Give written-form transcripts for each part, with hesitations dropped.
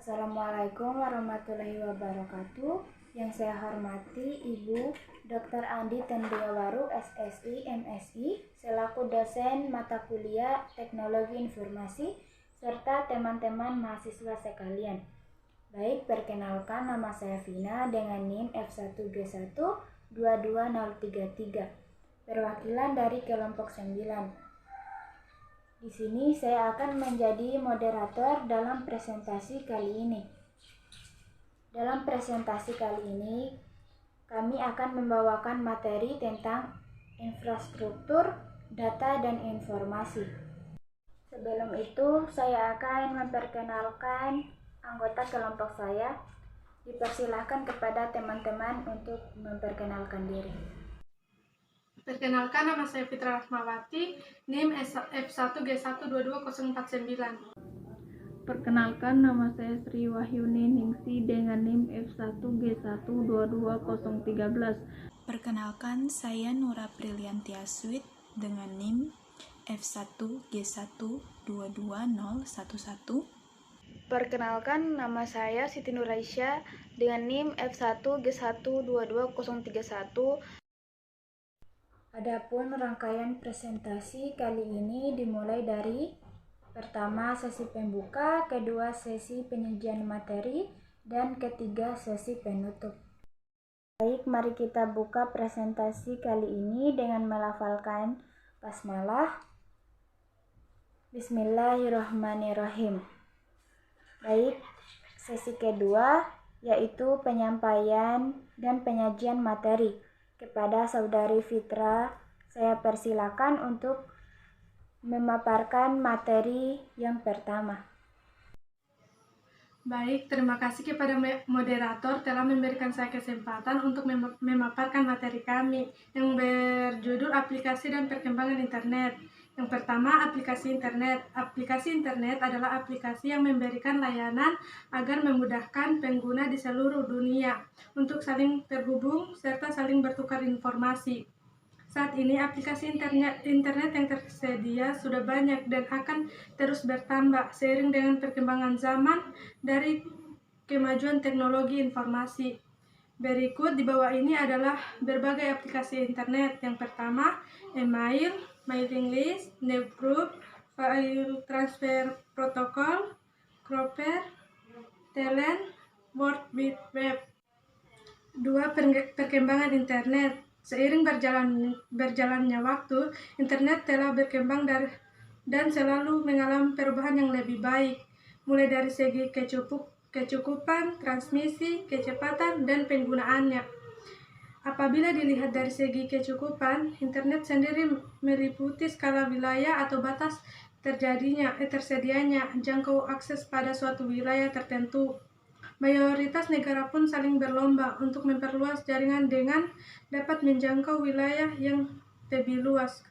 Assalamualaikum warahmatullahi wabarakatuh. Yang saya hormati Ibu Dr. Andi Tendiawaru, SSI, MSI, selaku dosen mata kuliah Teknologi Informasi, serta teman-teman mahasiswa sekalian. Baik, perkenalkan, nama saya Vina dengan NIM F1G1-22033, perwakilan dari kelompok 9. Di sini saya akan menjadi moderator dalam presentasi kali ini. Dalam presentasi kali ini, kami akan membawakan materi tentang infrastruktur, data, dan informasi. Sebelum itu, saya akan memperkenalkan anggota kelompok saya. Dipersilahkan kepada teman-teman untuk memperkenalkan diri. Perkenalkan, nama saya Fitra Rahmawati, NIM F1G1-22049. Perkenalkan, nama saya Sri Wahyuni Ningsi dengan NIM F1G1-22013. Perkenalkan, saya Nura Priliantia Sweet dengan NIM F1G1-22011. Perkenalkan, nama saya Siti Nuraisyah dengan NIM F1G1-22031. Adapun rangkaian presentasi kali ini dimulai dari pertama sesi pembuka, kedua sesi penyajian materi, dan ketiga sesi penutup. Baik, mari kita buka presentasi kali ini dengan melafalkan basmalah. Bismillahirrahmanirrahim. Baik, sesi kedua yaitu penyampaian dan penyajian materi. Kepada Saudari Fitra, saya persilakan untuk memaparkan materi yang pertama. Baik, terima kasih kepada moderator telah memberikan saya kesempatan untuk memaparkan materi kami yang berjudul aplikasi dan perkembangan internet. Yang pertama, aplikasi internet. Aplikasi internet adalah aplikasi yang memberikan layanan agar memudahkan pengguna di seluruh dunia untuk saling terhubung serta saling bertukar informasi. Saat ini aplikasi internet yang tersedia sudah banyak dan akan terus bertambah seiring dengan perkembangan zaman dari kemajuan teknologi informasi. Berikut di bawah ini adalah berbagai aplikasi internet. Yang pertama, email, mailing list, newsgroup, file transfer protocol, Cropper, Telnet, World Wide Web. 2. Perkembangan internet. Seiring berjalannya waktu, internet telah berkembang dan selalu mengalami perubahan yang lebih baik, mulai dari segi kecukupan, transmisi, kecepatan, dan penggunaannya. Apabila dilihat dari segi kecukupan, internet sendiri meliputi skala wilayah atau batas tersedianya jangkau akses pada suatu wilayah tertentu. Mayoritas negara pun saling berlomba untuk memperluas jaringan dengan dapat menjangkau wilayah yang lebih luas.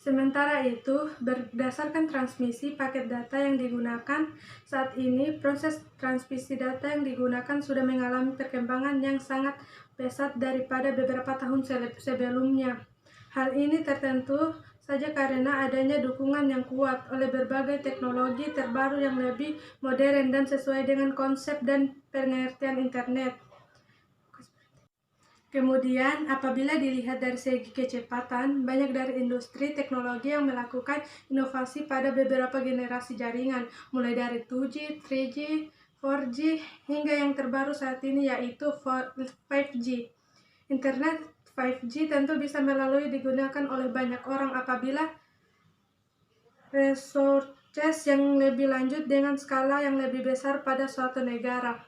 Sementara itu, berdasarkan transmisi paket data yang digunakan saat ini, proses transmisi data yang digunakan sudah mengalami perkembangan yang sangat pesat daripada beberapa tahun sebelumnya. Hal ini tertentu saja karena adanya dukungan yang kuat oleh berbagai teknologi terbaru yang lebih modern dan sesuai dengan konsep dan pengertian internet. Kemudian, apabila dilihat dari segi kecepatan, banyak dari industri teknologi yang melakukan inovasi pada beberapa generasi jaringan, mulai dari 2G, 3G, 4G, hingga yang terbaru saat ini yaitu 5G. Internet 5G tentu bisa melalui digunakan oleh banyak orang apabila resources yang lebih lanjut dengan skala yang lebih besar pada suatu negara.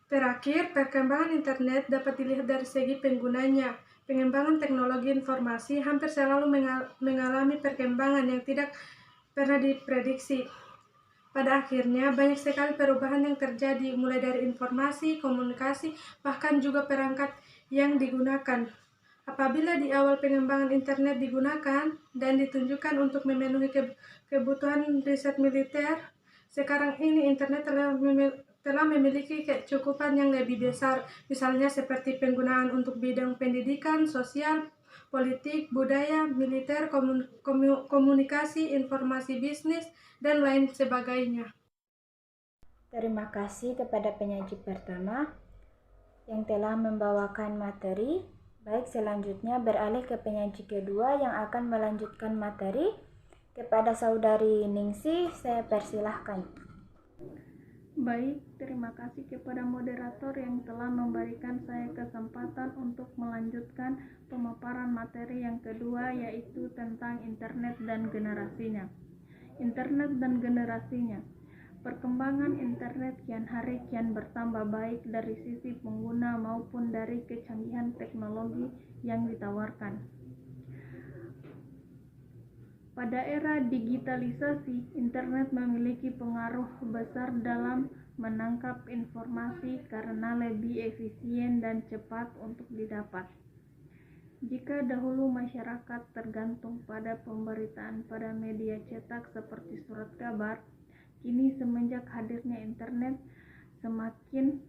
Terakhir, perkembangan internet dapat dilihat dari segi penggunanya. Pengembangan teknologi informasi hampir selalu mengalami perkembangan yang tidak pernah diprediksi. Pada akhirnya, banyak sekali perubahan yang terjadi, mulai dari informasi, komunikasi, bahkan juga perangkat yang digunakan. Apabila di awal pengembangan internet digunakan dan ditunjukkan untuk memenuhi kebutuhan riset militer, sekarang ini internet telah memiliki kecukupan yang lebih besar, misalnya seperti penggunaan untuk bidang pendidikan, sosial, politik, budaya, militer, komunikasi, informasi bisnis, dan lain sebagainya. Terima kasih kepada penyaji pertama yang telah membawakan materi. Baik, selanjutnya beralih ke penyaji kedua yang akan melanjutkan materi. Kepada Saudari Ningsi, saya persilahkan. Baik, terima kasih kepada moderator yang telah memberikan saya kesempatan untuk melanjutkan pemaparan materi yang kedua, yaitu tentang internet dan generasinya. Internet dan generasinya. Perkembangan internet kian hari kian bertambah baik dari sisi pengguna maupun dari kecanggihan teknologi yang ditawarkan. Pada era digitalisasi, internet memiliki pengaruh besar dalam menangkap informasi karena lebih efisien dan cepat untuk didapat. Jika dahulu masyarakat tergantung pada pemberitaan pada media cetak seperti surat kabar, kini semenjak hadirnya internet semakin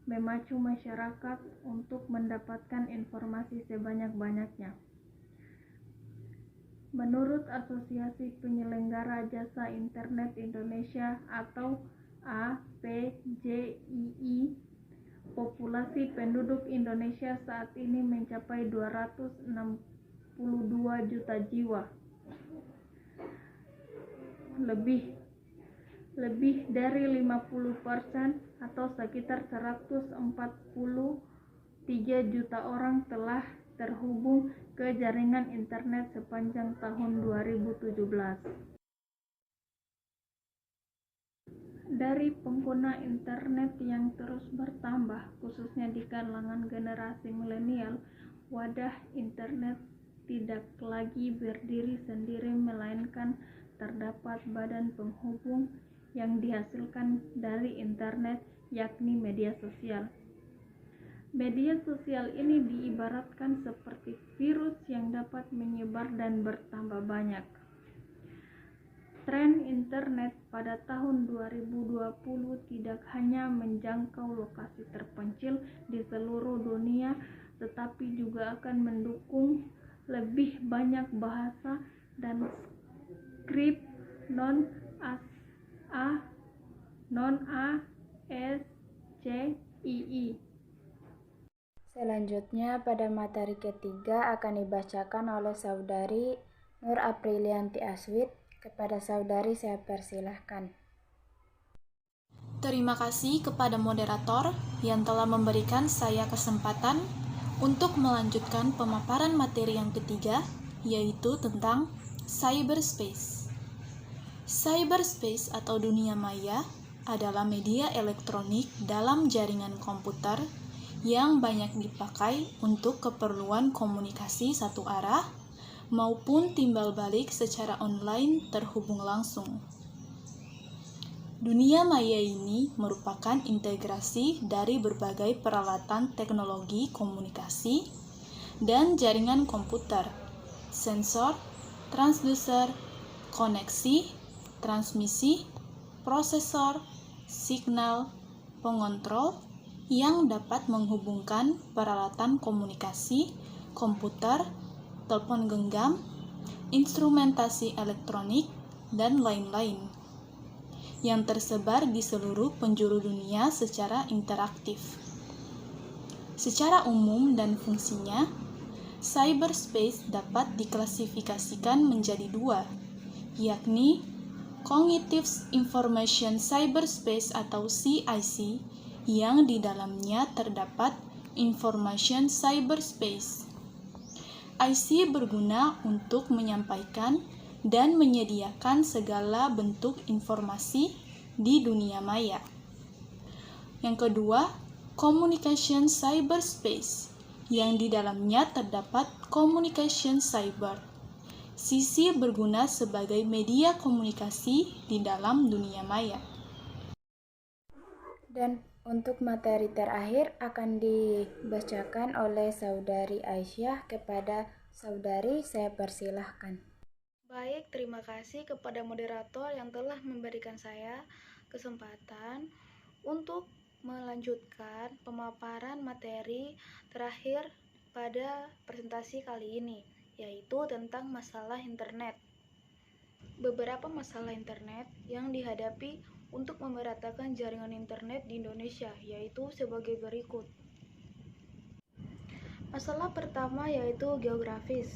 memacu masyarakat untuk mendapatkan informasi sebanyak-banyaknya. Menurut Asosiasi Penyelenggara Jasa Internet Indonesia atau APJII, populasi penduduk Indonesia saat ini mencapai 262 juta jiwa. Lebih dari 50% atau sekitar 143 juta orang telah terhubung ke jaringan internet sepanjang tahun 2017. Dari pengguna internet yang terus bertambah, khususnya di kalangan generasi milenial, wadah internet tidak lagi berdiri sendiri, melainkan terdapat badan penghubung yang dihasilkan dari internet, yakni media sosial. Media sosial ini diibaratkan seperti virus yang dapat menyebar dan bertambah banyak. Tren internet pada tahun 2020 tidak hanya menjangkau lokasi terpencil di seluruh dunia, tetapi juga akan mendukung lebih banyak bahasa dan skrip non-ASCII. Selanjutnya, pada materi ketiga akan dibacakan oleh Saudari Nur Aprilianti Aswid. Kepada Saudari saya persilahkan. Terima kasih kepada moderator yang telah memberikan saya kesempatan untuk melanjutkan pemaparan materi yang ketiga, yaitu tentang cyberspace. Cyberspace atau dunia maya adalah media elektronik dalam jaringan komputer yang banyak dipakai untuk keperluan komunikasi satu arah maupun timbal balik secara online terhubung langsung. Dunia maya ini merupakan integrasi dari berbagai peralatan teknologi komunikasi dan jaringan komputer, sensor, transducer, koneksi, transmisi, prosesor, signal, pengontrol, yang dapat menghubungkan peralatan komunikasi, komputer, telepon genggam, instrumentasi elektronik, dan lain-lain, yang tersebar di seluruh penjuru dunia secara interaktif. Secara umum dan fungsinya, cyberspace dapat diklasifikasikan menjadi dua, yakni Cognitive Information Cyberspace atau CIC, yang di dalamnya terdapat Information Cyberspace. IC berguna untuk menyampaikan dan menyediakan segala bentuk informasi di dunia maya. Yang kedua, Communication Cyberspace, yang di dalamnya terdapat Communication Cyber. CC berguna sebagai media komunikasi di dalam dunia maya. Dan untuk materi terakhir akan dibacakan oleh Saudari Aisyah. Kepada Saudari saya persilahkan. Baik, terima kasih kepada moderator yang telah memberikan saya kesempatan untuk melanjutkan pemaparan materi terakhir pada presentasi kali ini, yaitu tentang masalah internet. Beberapa masalah internet yang dihadapi untuk memeratakan jaringan internet di Indonesia, yaitu sebagai berikut. Masalah pertama yaitu geografis.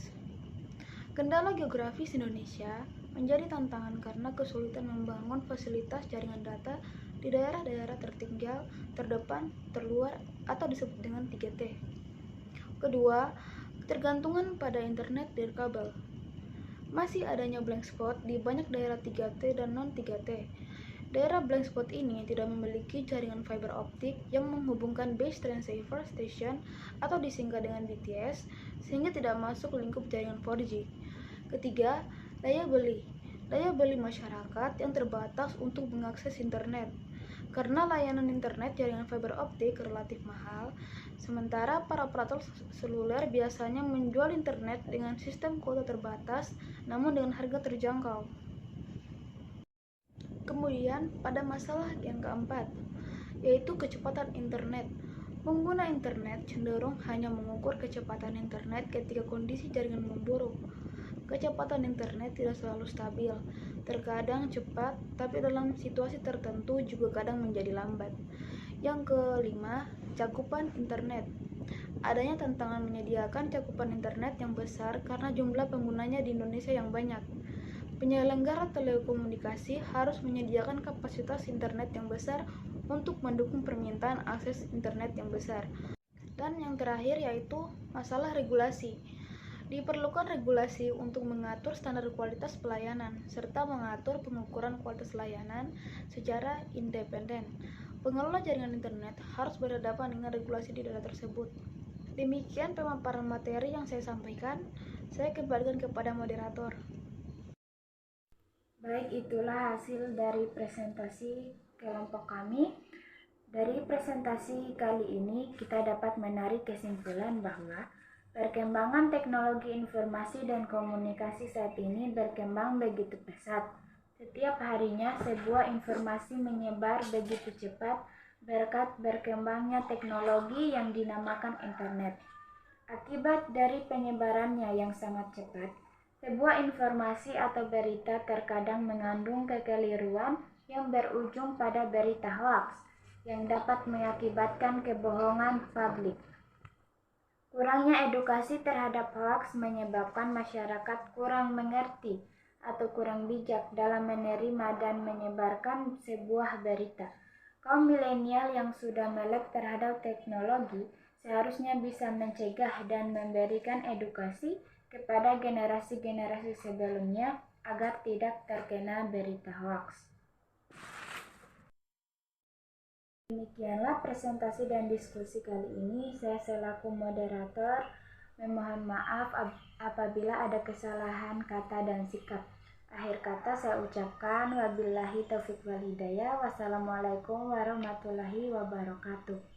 Kendala geografis Indonesia menjadi tantangan karena kesulitan membangun fasilitas jaringan data di daerah-daerah tertinggal, terdepan, terluar, atau disebut dengan 3T. Kedua, ketergantungan pada internet dari kabel. Masih adanya blank spot di banyak daerah 3T dan non-3T. Daerah blank spot ini tidak memiliki jaringan fiber optik yang menghubungkan base transceiver station atau disingkat dengan BTS, sehingga tidak masuk lingkup jaringan 4G. Ketiga, daya beli. Daya beli masyarakat yang terbatas untuk mengakses internet. Karena layanan internet jaringan fiber optik relatif mahal, sementara para operator seluler biasanya menjual internet dengan sistem kuota terbatas namun dengan harga terjangkau. Kemudian pada masalah yang keempat, yaitu kecepatan internet. Pengguna internet cenderung hanya mengukur kecepatan internet ketika kondisi jaringan memburuk. Kecepatan internet tidak selalu stabil, terkadang cepat, tapi dalam situasi tertentu juga kadang menjadi lambat. Yang kelima, cakupan internet. Adanya tantangan menyediakan cakupan internet yang besar karena jumlah penggunanya di Indonesia yang banyak. Penyelenggara telekomunikasi harus menyediakan kapasitas internet yang besar untuk mendukung permintaan akses internet yang besar. Dan yang terakhir yaitu masalah regulasi. Diperlukan regulasi untuk mengatur standar kualitas pelayanan serta mengatur pengukuran kualitas layanan secara independen. Pengelola jaringan internet harus berhadapan dengan regulasi di daerah tersebut. Demikian pemaparan materi yang saya sampaikan. Saya kembalikan kepada moderator. Baik, itulah hasil dari presentasi kelompok kami. Dari presentasi kali ini kita dapat menarik kesimpulan bahwa perkembangan teknologi informasi dan komunikasi saat ini berkembang begitu pesat. Setiap harinya sebuah informasi menyebar begitu cepat berkat berkembangnya teknologi yang dinamakan internet. Akibat dari penyebarannya yang sangat cepat, sebuah informasi atau berita terkadang mengandung kekeliruan yang berujung pada berita hoaks yang dapat mengakibatkan kebohongan publik. Kurangnya edukasi terhadap hoaks menyebabkan masyarakat kurang mengerti atau kurang bijak dalam menerima dan menyebarkan sebuah berita. Kaum milenial yang sudah melek terhadap teknologi seharusnya bisa mencegah dan memberikan edukasi kepada generasi-generasi sebelumnya agar tidak terkena berita hoaks. Demikianlah presentasi dan diskusi kali ini. Saya selaku moderator memohon maaf apabila ada kesalahan kata dan sikap. Akhir kata saya ucapkan wabillahi taufiq wal hidayah. Wassalamualaikum warahmatullahi wabarakatuh.